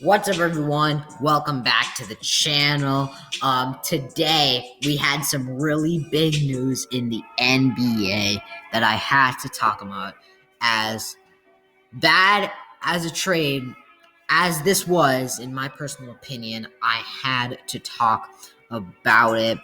What's up, everyone? Welcome back to the channel. Today we had some really big news in the NBA that I had to talk about. As bad as a trade as this was, in my personal opinion, I had to talk about it.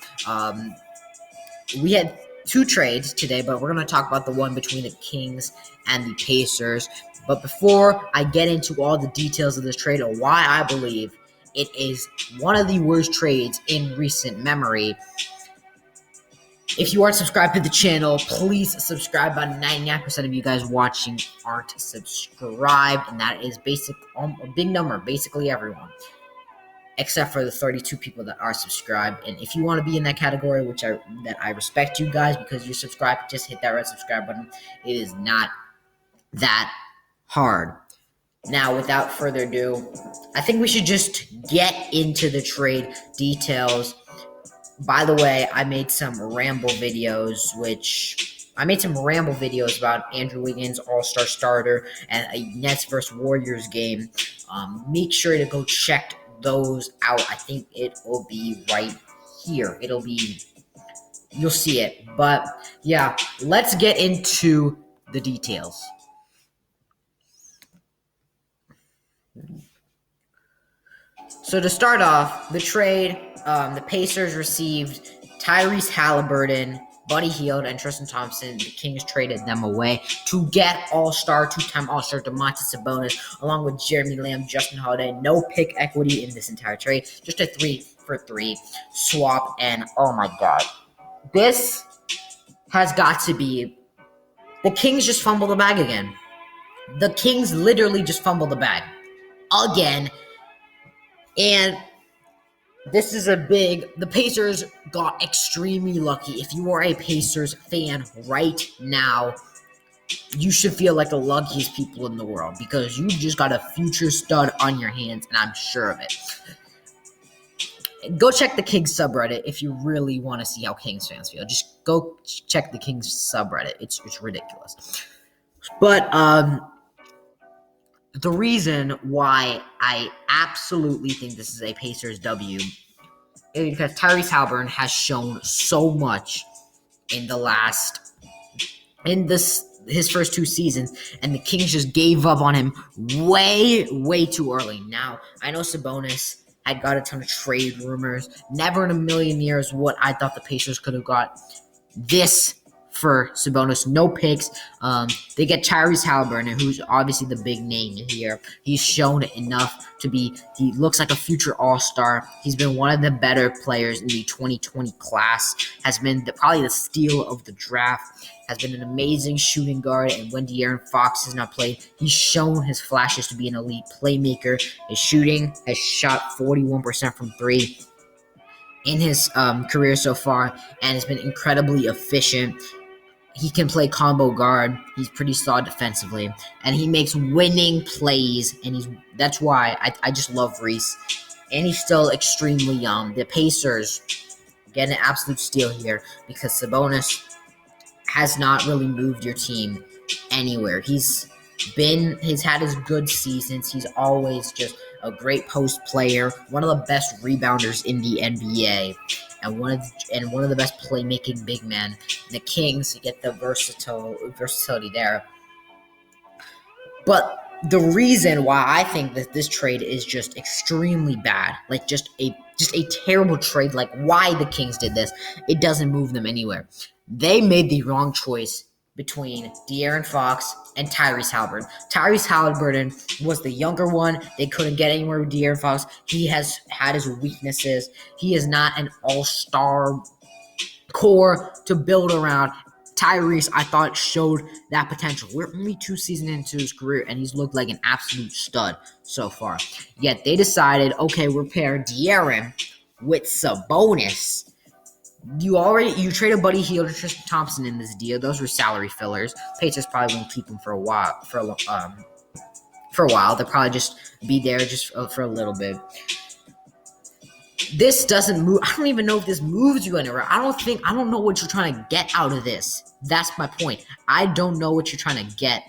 We had two trades today, but we're going to talk about the one between the Kings and the Pacers. But before I get into all the details of this trade or why I believe it is one of the worst trades in recent memory, if you aren't subscribed to the channel, please subscribe. About 99% of you guys watching aren't subscribed, and that is a big number, basically everyone, except for the 32 people that are subscribed. And if you want to be in that category, that I respect you guys because you're subscribed, just hit that red subscribe button. It is not that hard. Now, without further ado, I think we should just get into the trade details. By the way, I made some ramble videos about Andrew Wiggins, All-Star starter, and a Nets vs. Warriors game. Make sure to go check those out. I think it will be right here. You'll see it. But yeah, let's get into the details. So to start off, the trade, the Pacers received Tyrese Halliburton, Buddy Hield, and Tristan Thompson. The Kings traded them away to get two-time All-Star Domantas Sabonis, along with Jeremy Lamb, Justin Holiday. No pick equity in this entire trade, just a 3-for-3 swap. And oh my god, this has got to be the Kings just fumbled the bag again. The Kings literally just fumbled the bag again. And this is the Pacers got extremely lucky. If you are a Pacers fan right now, you should feel like the luckiest people in the world because you just got a future stud on your hands, and I'm sure of it. Go check the Kings subreddit if you really want to see how Kings fans feel. Just go check the Kings subreddit. It's ridiculous. But the reason why I absolutely think this is a Pacers W is because Tyrese Halliburton has shown so much in his first two seasons, and the Kings just gave up on him way too early. Now, I know Sabonis had got a ton of trade rumors. Never in a million years what I thought the Pacers could have got this for Sabonis. No picks. They get Tyrese Halliburton, who's obviously the big name here. He's shown enough he looks like a future all-star. He's been one of the better players in the 2020 class, has been probably the steal of the draft, has been an amazing shooting guard, and when De'Aaron Fox has not played, he's shown his flashes to be an elite playmaker. His shooting has shot 41% from three in his career so far, and has been incredibly efficient. He can play combo guard. He's pretty solid defensively, and he makes winning plays. And that's why I just love Reese. And he's still extremely young. The Pacers get an absolute steal here because Sabonis has not really moved your team anywhere. He's had his good seasons. He's always just a great post player, one of the best rebounders in the NBA. And one of the best playmaking big men. The Kings get the versatility there. But the reason why I think that this trade is just extremely bad, like just a terrible trade, like why the Kings did this, it doesn't move them anywhere. They made the wrong choice between De'Aaron Fox and Tyrese Halliburton. Tyrese Halliburton was the younger one. They couldn't get anywhere with De'Aaron Fox. He has had his weaknesses. He is not an all-star core to build around. Tyrese, I thought, showed that potential. We're only 2 seasons into his career, and he's looked like an absolute stud so far. Yet they decided, okay, we're pairing De'Aaron with Sabonis. You traded Buddy Hield and Tristan Thompson in this deal. Those were salary fillers. Pacers probably won't keep them for a while. They'll probably just be there just for a little bit. This doesn't move. I don't even know if this moves you anywhere. I don't know what you're trying to get out of this. That's my point. I don't know what you're trying to get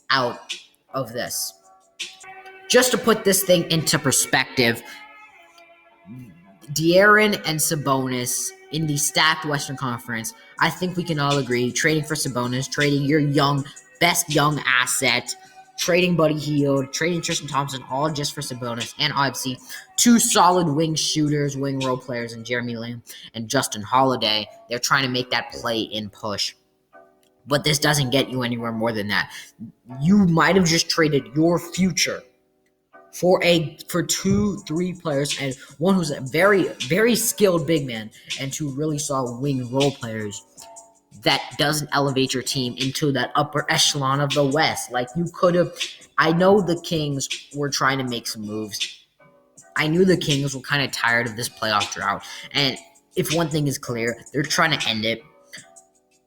out of this. just to put this thing into perspective, De'Aaron and Sabonis in the stacked Western Conference, I think we can all agree, trading for Sabonis, trading your best young asset, trading Buddy Hield, trading Tristan Thompson, all just for Sabonis, and obviously two solid wing shooters, wing role players in Jeremy Lamb and Justin Holiday. They're trying to make that play-in push. But this doesn't get you anywhere more than that. You might have just traded your future for 2-3 players, and one who's a very, very skilled big man, and two really solid wing role players. That doesn't elevate your team into that upper echelon of the West. Like, you could have. I know the Kings were trying to make some moves. I knew the Kings were kind of tired of this playoff drought. And if one thing is clear, they're trying to end it.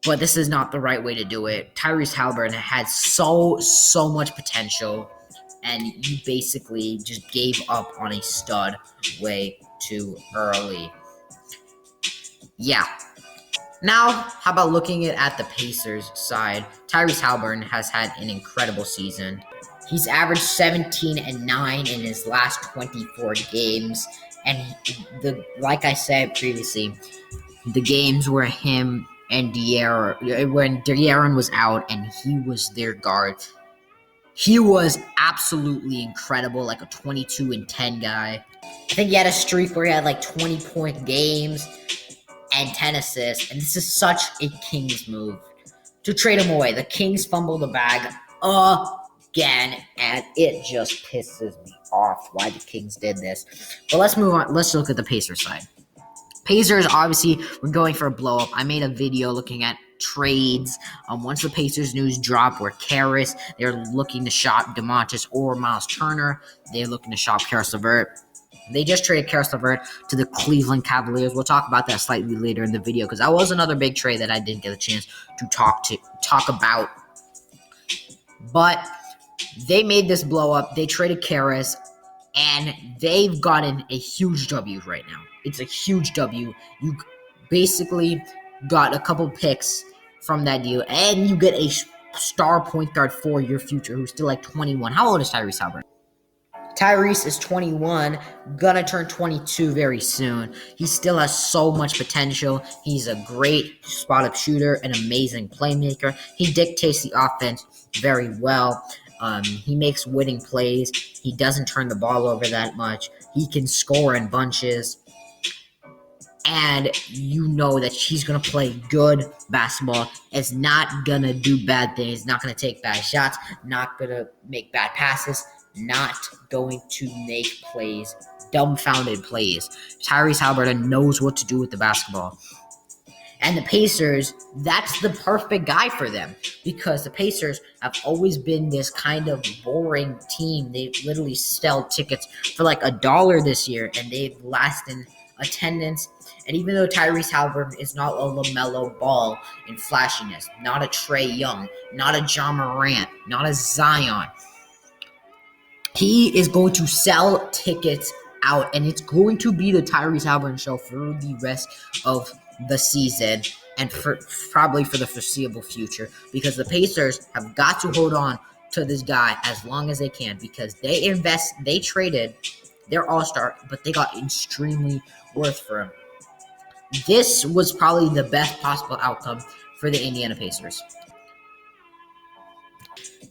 But this is not the right way to do it. Tyrese Haliburton had so much potential, and you basically just gave up on a stud way too early. Yeah. Now, how about looking at the Pacers side? Tyrese Haliburton has had an incredible season. He's averaged 17 and 9 in his last 24 games. And like I said previously, the games were him and De'Aaron, when De'Aaron was out and he was their guard, he was absolutely incredible, like a 22 and 10 guy. I think he had a streak where he had like 20-point games and 10 assists, and this is such a Kings move to trade him away. The Kings fumbled the bag again, and it just pisses me off why the Kings did this. But let's move on. Let's look at the Pacers side. Pacers, obviously, we're going for a blow-up. I made a video looking at trades. Once the Pacers news dropped, where Karis, they're looking to shop DeMontis or Miles Turner. They're looking to shop Karis LeVert. They just traded Karis LeVert to the Cleveland Cavaliers. We'll talk about that slightly later in the video, because that was another big trade that I didn't get a chance to talk about. But they made this blow-up. They traded Karis, and they've gotten a huge W right now. It's a huge W. You basically got a couple picks from that deal, and you get a star point guard for your future who's still like 21. How old is Tyrese Haliburton? Tyrese is 21, gonna turn 22 very soon. He still has so much potential. He's a great spot-up shooter, an amazing playmaker. He dictates the offense very well. He makes winning plays. He doesn't turn the ball over that much. He can score in bunches. And you know that he's going to play good basketball. Is not going to do bad things. Not going to take bad shots. Not going to make bad passes. Not going to make plays. Dumbfounded plays. Tyrese Haliburton knows what to do with the basketball. And the Pacers, that's the perfect guy for them, because the Pacers have always been this kind of boring team. They literally sell tickets for like $1 this year, and they've lasted in attendance. And even though Tyrese Haliburton is not a LaMelo Ball in flashiness, not a Trae Young, not a John Morant, not a Zion, he is going to sell tickets out, and it's going to be the Tyrese Haliburton show for the rest of the season and probably for the foreseeable future, because the Pacers have got to hold on to this guy as long as they can, because they traded their all-star, but they got extremely worth for him. This was probably the best possible outcome for the Indiana Pacers.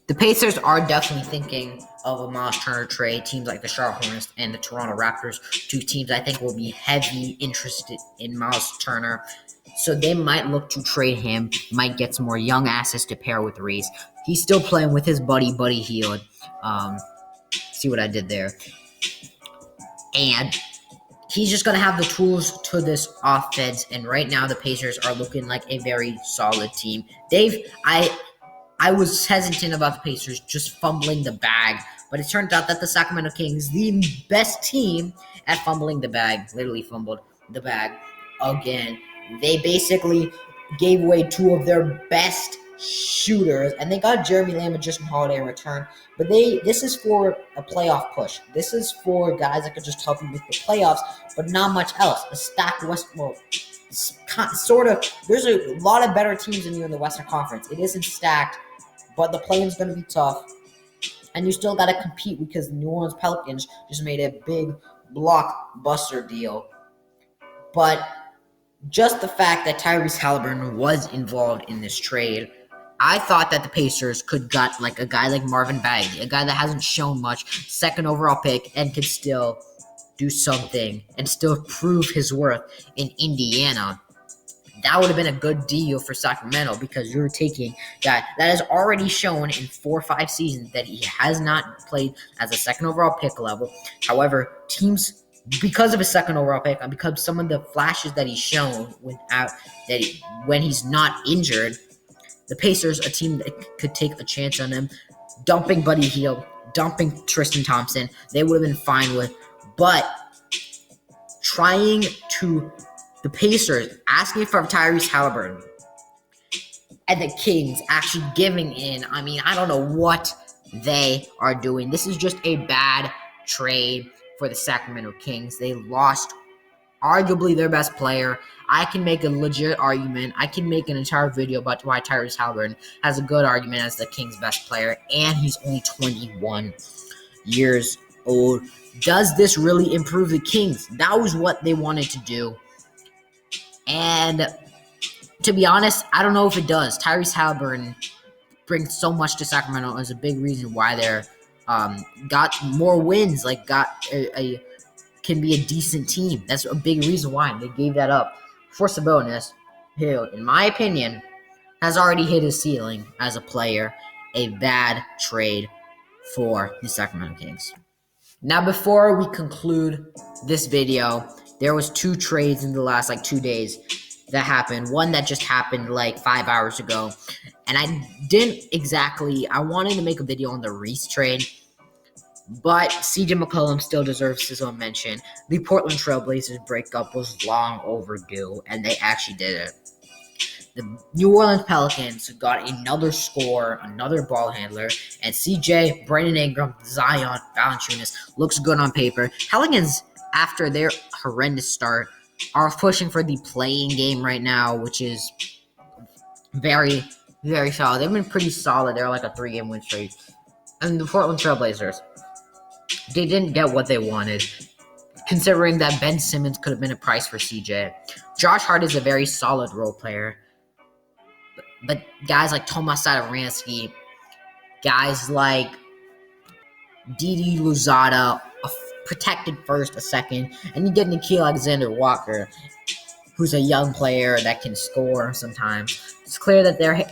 The Pacers are definitely thinking of a Miles Turner trade. Teams like the Charlotte Hornets and the Toronto Raptors, two teams I think will be heavy interested in Miles Turner. So they might look to trade him, might get some more young assets to pair with Reese. He's still playing with his Buddy Hield. See what I did there. And he's just going to have the tools to this offense. And right now the Pacers are looking like a very solid team. I was hesitant about the Pacers just fumbling the bag, but it turned out that the Sacramento Kings, the best team at fumbling the bag, literally fumbled the bag again. They basically gave away two of their best shooters, and they got Jeremy Lamb and Justin Holiday in return. But this is for a playoff push. This is for guys that could just help you with the playoffs, but not much else. A stacked West, well, sort of. There's a lot of better teams than you in the Western Conference. It isn't stacked, but the play-in's going to be tough. And you still got to compete because the New Orleans Pelicans just made a big blockbuster deal. But just the fact that Tyrese Halliburton was involved in this trade, I thought that the Pacers could got like a guy like Marvin Bagley, a guy that hasn't shown much, second overall pick, and could still do something and still prove his worth in Indiana. That would have been a good deal for Sacramento because you're taking a guy that has already shown in 4 or 5 seasons that he has not played as a second overall pick level. However, teams, because of his second overall pick and because some of the flashes that he's shown when he's not injured, the Pacers, a team that could take a chance on him, dumping Buddy Hield, dumping Tristan Thompson, they would have been fine with. But the Pacers asking for Tyrese Halliburton and the Kings actually giving in. I mean, I don't know what they are doing. This is just a bad trade for the Sacramento Kings. They lost arguably their best player. I can make a legit argument. I can make an entire video about why Tyrese Halliburton has a good argument as the Kings' best player, and he's only 21 years old. Does this really improve the Kings? That was what they wanted to do. And to be honest, I don't know if it does. Tyrese Halliburton brings so much to Sacramento as a big reason why they're got more wins, like can be a decent team. That's a big reason why they gave that up for Sabonis, who, in my opinion, has already hit his ceiling as a player. A bad trade for the Sacramento Kings. Now, before we conclude this video, there was 2 trades in the last 2 days that happened. One that just happened 5 hours ago. And I wanted to make a video on the Reese trade, but CJ McCollum still deserves his own mention. The Portland Trailblazers breakup was long overdue, and they actually did it. The New Orleans Pelicans got another scorer, another ball handler, and CJ, Brandon Ingram, Zion, Valanciunas looks good on paper. Pelicans, after their horrendous start, are pushing for the playing game right now, which is very, very solid. They've been pretty solid. They're like a 3-game win streak. And the Portland Trailblazers, they didn't get what they wanted, considering that Ben Simmons could have been a price for CJ. Josh Hart is a very solid role player. But guys like Tomas Satoransky, guys like Didi Louzada, a protected first, a second, and you get Nickeil Alexander-Walker, who's a young player that can score sometimes. It's clear that they're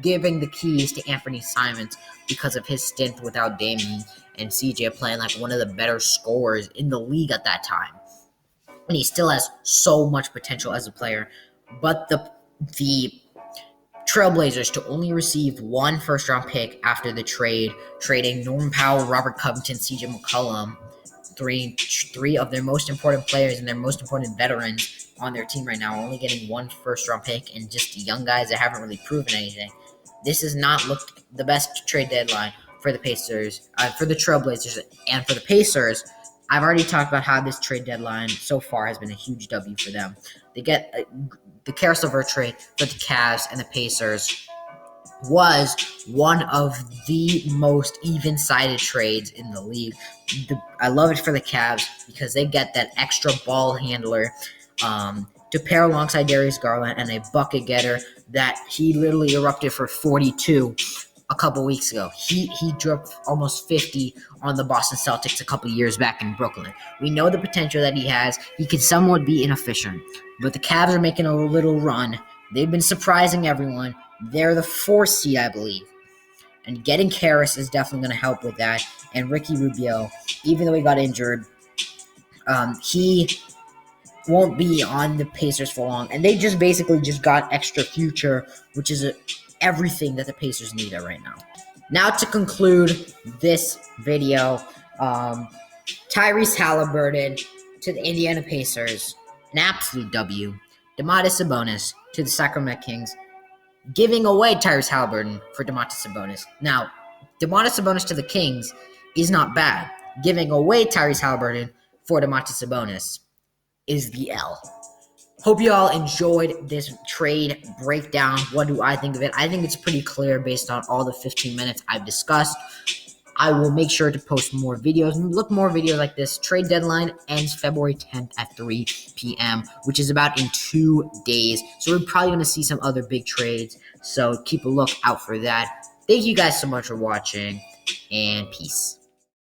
giving the keys to Anthony Simons because of his stint without Damian and CJ playing one of the better scorers in the league at that time. And he still has so much potential as a player. But the Trailblazers to only receive 1 first-round pick after the trade, trading Norman Powell, Robert Covington, CJ McCollum, three of their most important players and their most important veterans on their team right now, only getting 1 first-round pick and just young guys that haven't really proven anything. This has not looked the best trade deadline for the Pacers, for the Trailblazers, and for the Pacers. I've already talked about how this trade deadline so far has been a huge W for them. They get the Caris LeVert trade for the Cavs and the Pacers was one of the most even-sided trades in the league. I love it for the Cavs because they get that extra ball handler to pair alongside Darius Garland and a bucket getter that he literally erupted for 42 a couple weeks ago. He dropped almost 50 on the Boston Celtics a couple years back in Brooklyn. We know the potential that he has. He can somewhat be inefficient, but the Cavs are making a little run. They've been surprising everyone. They're the 4th seed, I believe. And getting Caris is definitely going to help with that. And Ricky Rubio, even though he got injured, he won't be on the Pacers for long. And they just basically got extra future, which is everything that the Pacers need right now. Now to conclude this video, Tyrese Halliburton to the Indiana Pacers, an absolute W. Domantas Sabonis to the Sacramento Kings, giving away Tyrese Halliburton for Domantas Sabonis. Now, Domantas Sabonis to the Kings is not bad. Giving away Tyrese Halliburton for Domantas Sabonis is the L. Hope you all enjoyed this trade breakdown. What do I think of it? I think it's pretty clear based on all the 15 minutes I've discussed. I will make sure to post more videos. Look, more videos like this. Trade deadline ends February 10th at 3 p.m., which is about in 2 days. So we're probably going to see some other big trades. So keep a look out for that. Thank you guys so much for watching, and peace.